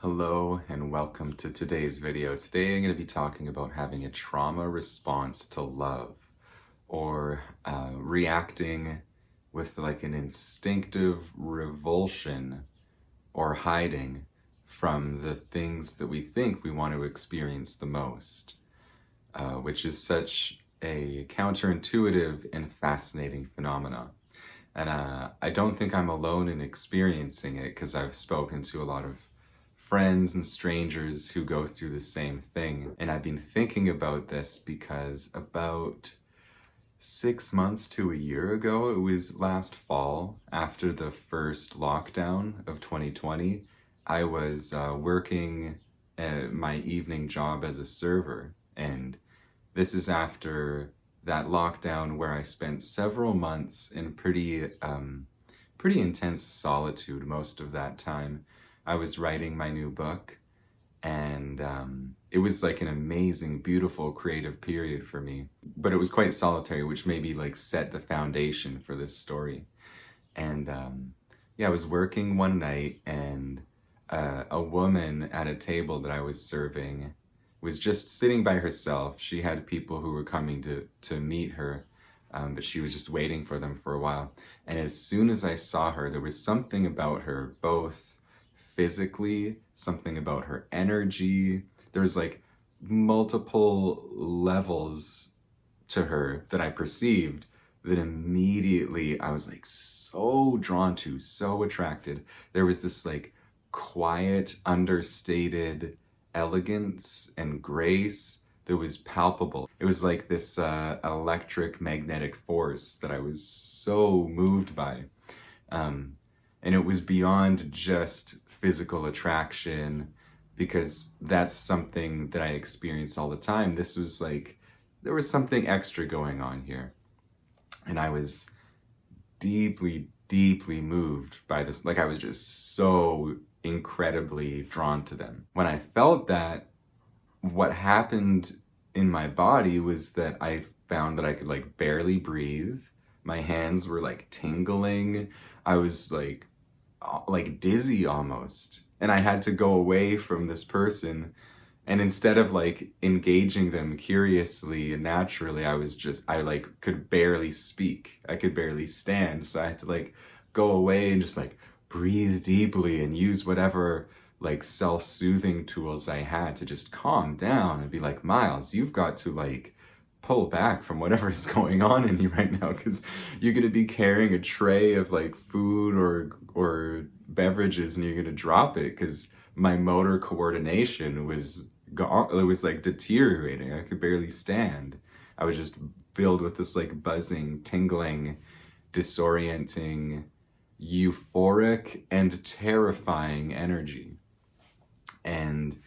Hello and welcome to today's video. Today I'm going to be talking about having a trauma response to love, or reacting with like an instinctive revulsion or hiding from the things that we think we want to experience the most, which is such a counterintuitive and fascinating phenomena. And I don't think I'm alone in experiencing it, because I've spoken to a lot of friends and strangers who go through the same thing. And I've been thinking about this because about 6 months to a year ago, it was last fall, after the first lockdown of 2020, I was working my evening job as a server. And this is after that lockdown where I spent several months in pretty intense solitude most of that time. I was writing my new book, and it was like an amazing, beautiful, creative period for me. But it was quite solitary, which maybe like set the foundation for this story. And yeah, I was working one night, and a woman at a table that I was serving was just sitting by herself. She had people who were coming to meet her, but she was just waiting for them for a while. And as soon as I saw her, there was something about her, both physically, something about her energy. There's like multiple levels to her that I perceived that immediately I was like so drawn to, so attracted. There was this like quiet, understated elegance and grace that was palpable. It was like this electric magnetic force that I was so moved by. And it was beyond just physical attraction, because that's something that I experience all the time. This was like, there was something extra going on here. And I was deeply, deeply moved by this. Like, I was just so incredibly drawn to them. When I felt that, what happened in my body was that I found that I could like barely breathe. My hands were like tingling. I was like dizzy almost. And I had to go away from this person. And instead of like engaging them curiously and naturally, I like could barely speak. I could barely stand. So I had to like go away and just like breathe deeply and use whatever like self-soothing tools I had to just calm down and be like, Miles, you've got to like pull back from whatever is going on in you right now, because you're going to be carrying a tray of like food or beverages, and you're going to drop it, because my motor coordination was gone. It was like deteriorating. I could barely stand. I was just filled with this like buzzing, tingling, disorienting, euphoric and terrifying energy. And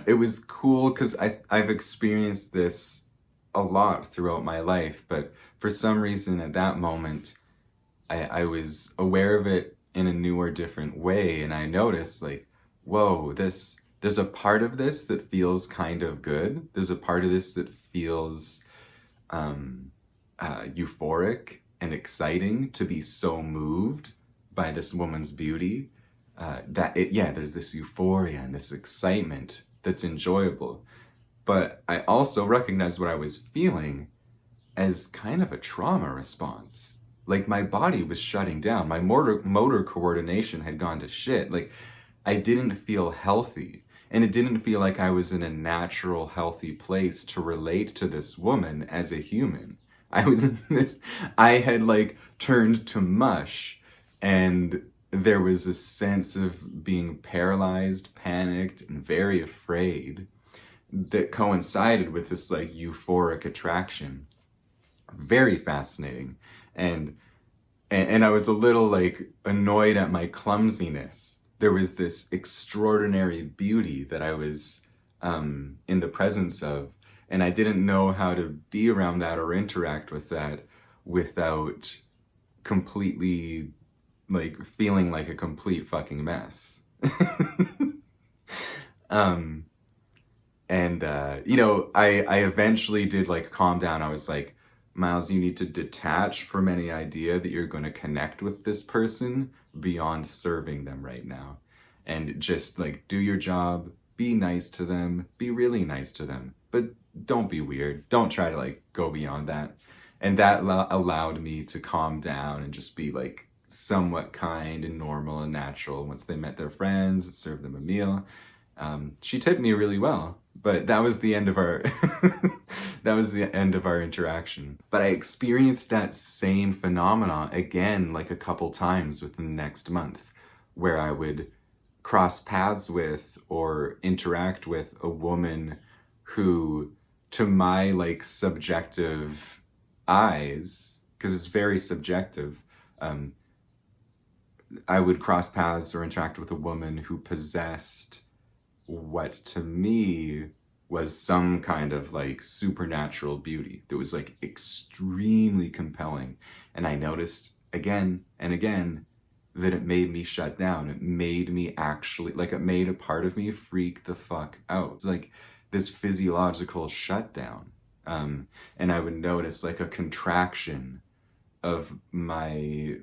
it was cool because I've experienced this a lot throughout my life, but for some reason at that moment, I was aware of it in a new or different way, and I noticed like, whoa, there's a part of this that feels kind of good. There's a part of this that feels euphoric and exciting, to be so moved by this woman's beauty. There's this euphoria and this excitement that's enjoyable. But I also recognized what I was feeling as kind of a trauma response. Like, my body was shutting down. My motor coordination had gone to shit. Like, I didn't feel healthy. And it didn't feel like I was in a natural, healthy place to relate to this woman as a human. I had like turned to mush, and there was a sense of being paralyzed, panicked, and very afraid that coincided with this like euphoric attraction. Very fascinating. And I was a little like annoyed at my clumsiness. There was this extraordinary beauty that I was in the presence of, and I didn't know how to be around that or interact with that without completely like feeling like a complete fucking mess. I eventually did like calm down. I was like, Miles, you need to detach from any idea that you're going to connect with this person beyond serving them right now. and just like do your job, be nice to them, be really nice to them, but don't be weird. Don't try to like go beyond that. And that allowed me to calm down and just be like somewhat kind and normal and natural. Once they met their friends, served them a meal. She tipped me really well, but that was the end of our that was the end of our interaction. But I experienced that same phenomena again like a couple times within the next month, where I would cross paths with or interact with a woman who, to my like subjective eyes, because it's very subjective, I would cross paths or interact with a woman who possessed what to me was some kind of like supernatural beauty that was like extremely compelling. And I noticed again and again that it made me shut down. It made me actually, like, it made a part of me freak the fuck out. It's like this physiological shutdown. And I would notice like a contraction of my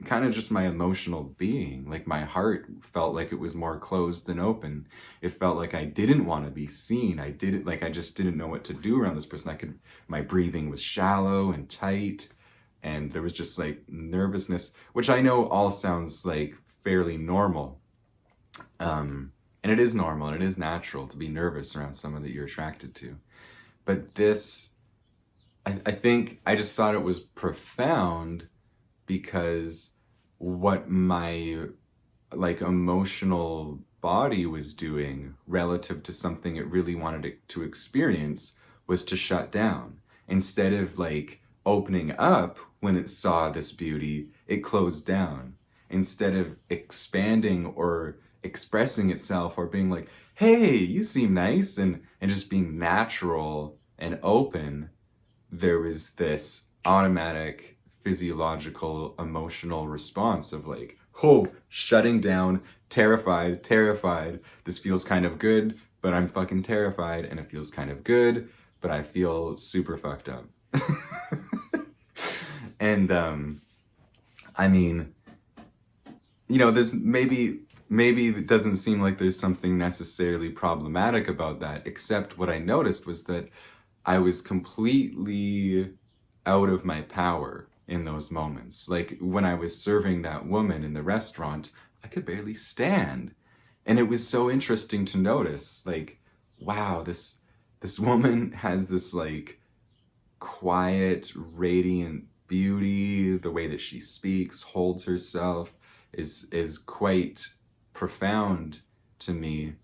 kind of just my emotional being. Like my heart felt like it was more closed than open. It felt like I didn't want to be seen. I just didn't know what to do around this person. My breathing was shallow and tight, and there was just like nervousness, which I know all sounds like fairly normal. And it is normal and it is natural to be nervous around someone that you're attracted to. But this, I think I just thought it was profound because what my like emotional body was doing relative to something it really wanted it to experience was to shut down. Instead of like opening up when it saw this beauty, it closed down. Instead of expanding or expressing itself or being like, hey, you seem nice, and just being natural and open, there was this automatic physiological emotional response of like, oh, shutting down, terrified, this feels kind of good, but I'm fucking terrified, and it feels kind of good, but I feel super fucked up. And I mean, you know, there's maybe it doesn't seem like there's something necessarily problematic about that, except what I noticed was that I was completely out of my power in those moments. Like when I was serving that woman in the restaurant, I could barely stand. And it was so interesting to notice, like, wow, this woman has this like quiet, radiant beauty. The way that she speaks, holds herself is quite profound to me.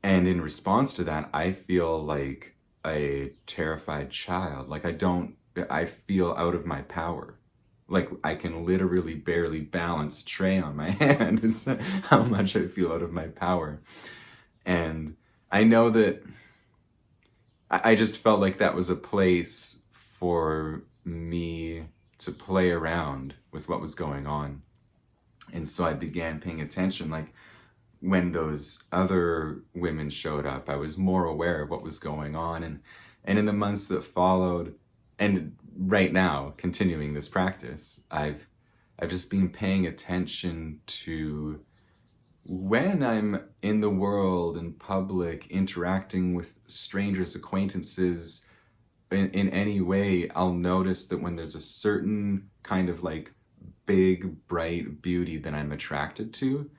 And in response to that, I feel like a terrified child. Like I feel out of my power. Like I can literally barely balance a tray on my hand. Is how much I feel out of my power. And I know that I just felt like that was a place for me to play around with what was going on. And so I began paying attention. Like when those other women showed up, I was more aware of what was going on. And in the months that followed, and right now, continuing this practice, I've just been paying attention to when I'm in the world, in public, interacting with strangers, acquaintances, in any way, I'll notice that when there's a certain kind of like big, bright beauty that I'm attracted to,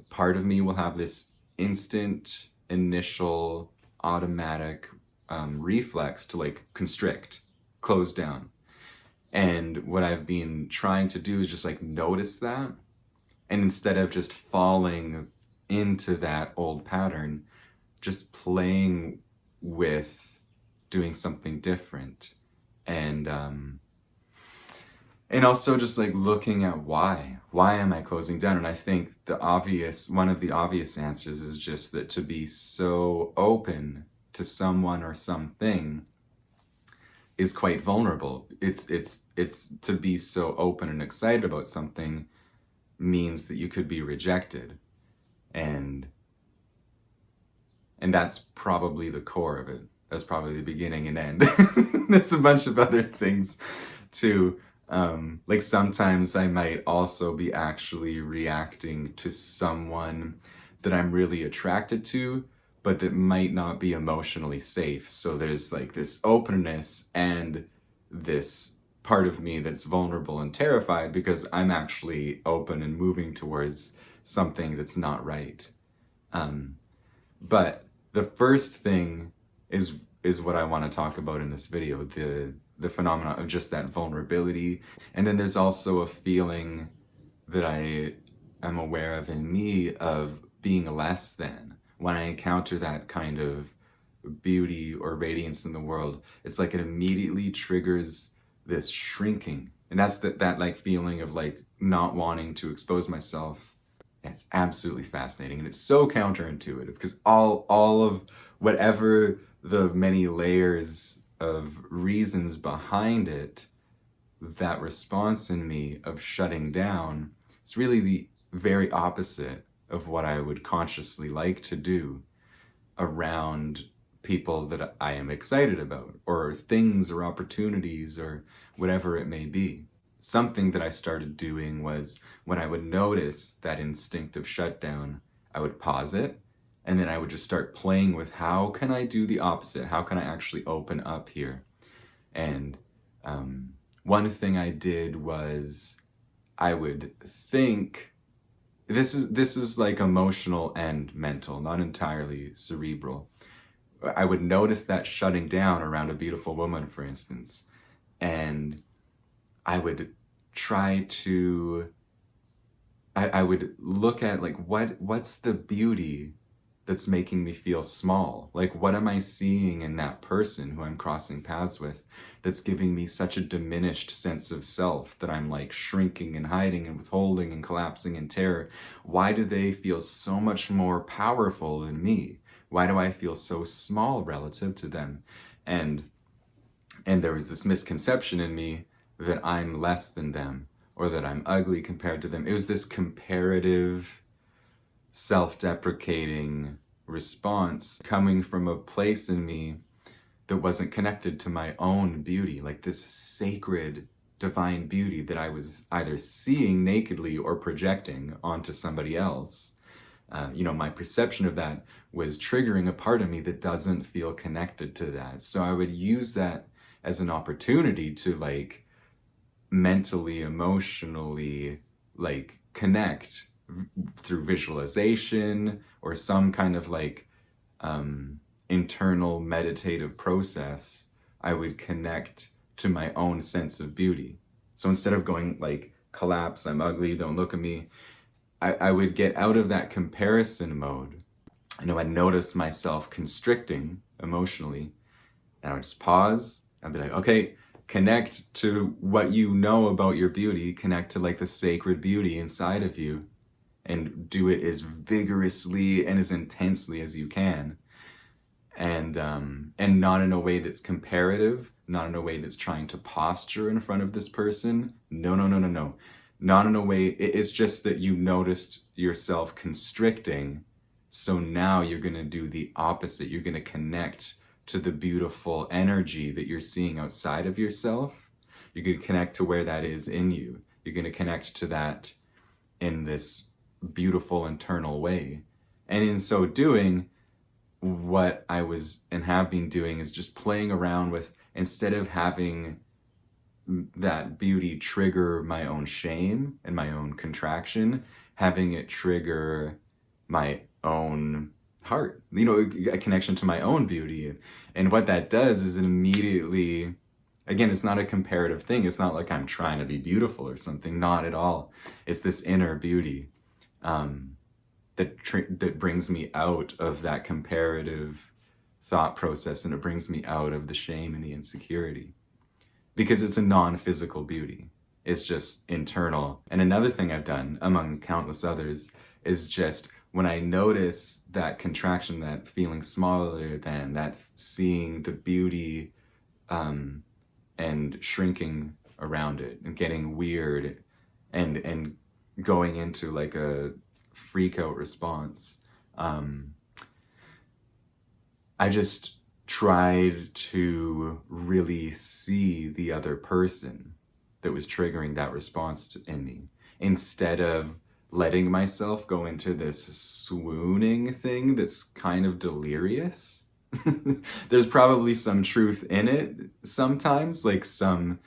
part of me will have this instant, initial, automatic reflex to like constrict, close down. And what I've been trying to do is just like notice that. And instead of just falling into that old pattern, just playing with doing something different. And also just like looking at why am I closing down? And I think one of the obvious answers is just that to be so open to someone or something is quite vulnerable. It's to be so open and excited about something means that you could be rejected. And that's probably the core of it. That's probably the beginning and end. There's a bunch of other things too. Like sometimes I might also be actually reacting to someone that I'm really attracted to, but that might not be emotionally safe. So there's like this openness and this part of me that's vulnerable and terrified because I'm actually open and moving towards something that's not right. Um, but the first thing is what I want to talk about in this video, the phenomena of just that vulnerability. And then there's also a feeling that I am aware of in me of being less than. When I encounter that kind of beauty or radiance in the world, it's like it immediately triggers this shrinking. And that's that like feeling of like not wanting to expose myself. It's absolutely fascinating, and it's so counterintuitive because all of whatever the many layers of reasons behind it, that response in me of shutting down, it's really the very opposite of what I would consciously like to do around people that I am excited about, or things or opportunities or whatever it may be. Something that I started doing was when I would notice that instinctive shutdown, I would pause it and then I would just start playing with how can I do the opposite? How can I actually open up here? And one thing I did was I would think, this is like emotional and mental, not entirely cerebral. I would notice that shutting down around a beautiful woman, for instance, and I would try to, I would look at like what's the beauty that's making me feel small? Like what am I seeing in that person who I'm crossing paths with that's giving me such a diminished sense of self that I'm like shrinking and hiding and withholding and collapsing in terror? Why do they feel so much more powerful than me? Why do I feel so small relative to them? And there was this misconception in me that I'm less than them or that I'm ugly compared to them. It was this comparative, self-deprecating response coming from a place in me that wasn't connected to my own beauty, like this sacred, divine beauty that I was either seeing nakedly or projecting onto somebody else. My perception of that was triggering a part of me that doesn't feel connected to that. So I would use that as an opportunity to like mentally, emotionally, like connect through visualization or some kind of like internal meditative process. I would connect to my own sense of beauty. So instead of going like, collapse, I'm ugly, don't look at me, I would get out of that comparison mode. And I would notice myself constricting emotionally, and I would just pause. I'd be like, okay, connect to what you know about your beauty, connect to like the sacred beauty inside of you, and do it as vigorously and as intensely as you can. And not in a way that's comparative, not in a way that's trying to posture in front of this person. No. Not in a way, it's just that you noticed yourself constricting. So now you're going to do the opposite. You're going to connect to the beautiful energy that you're seeing outside of yourself. You're going to connect to where that is in you. You're going to connect to that in this beautiful internal way. And in so doing, what I was and have been doing is just playing around with, instead of having that beauty trigger my own shame and my own contraction, having it trigger my own heart, a connection to my own beauty. And what that does is it immediately, again, it's not a comparative thing. It's not like I'm trying to be beautiful or something, not at all. It's this inner beauty that brings me out of that comparative thought process, and it brings me out of the shame and the insecurity. Because it's a non-physical beauty. It's just internal. And another thing I've done, among countless others, is just when I notice that contraction, that feeling smaller than, that seeing the beauty and shrinking around it and getting weird and going into like a freak out response, I just tried to really see the other person that was triggering that response in me, instead of letting myself go into this swooning thing that's kind of delirious. There's probably some truth in it sometimes, like some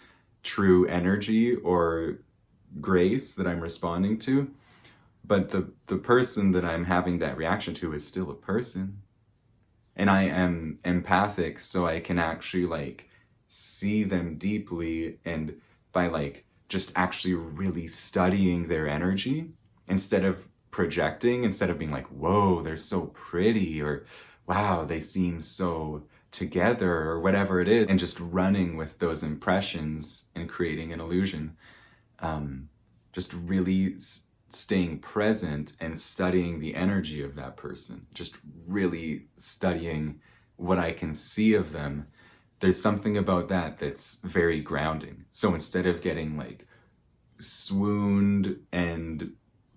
true energy or grace that I'm responding to. But the person that I'm having that reaction to is still a person. And I am empathic, so I can actually like see them deeply, and by like just actually really studying their energy instead of projecting, instead of being like, whoa, they're so pretty, or wow, they seem so together, or whatever it is, and just running with those impressions and creating an illusion. Just really staying present and studying the energy of that person, just really studying what I can see of them. There's something about that that's very grounding. So instead of getting like swooned and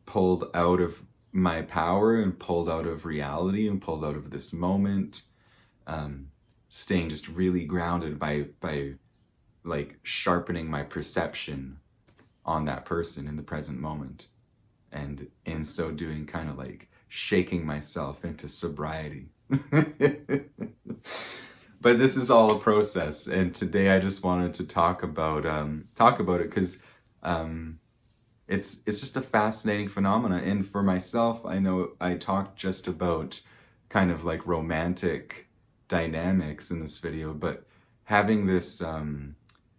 pulled out of my power and pulled out of reality and pulled out of this moment, staying just really grounded by like sharpening my perception on that person in the present moment. And in so doing, kind of like shaking myself into sobriety. But this is all a process, and today I just wanted to talk about it because it's just a fascinating phenomena. And for myself, I know I talked just about kind of like romantic dynamics in this video, but having this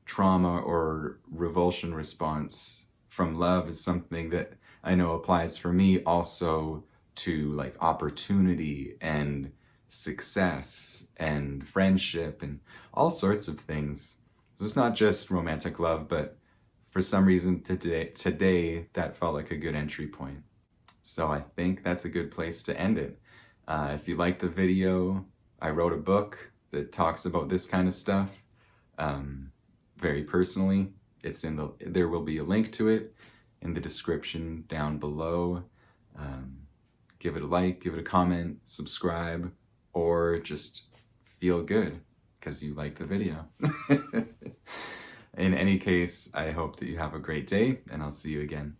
trauma or revulsion response from love is something that I know applies for me also to like opportunity and success and friendship and all sorts of things. So it's not just romantic love, but for some reason today that felt like a good entry point. So I think that's a good place to end it. If you like the video, I wrote a book that talks about this kind of stuff very personally. There will be a link to it in the description down below. Give it a like, give it a comment, subscribe, or just feel good because you like the video. In any case, I hope that you have a great day, and I'll see you again.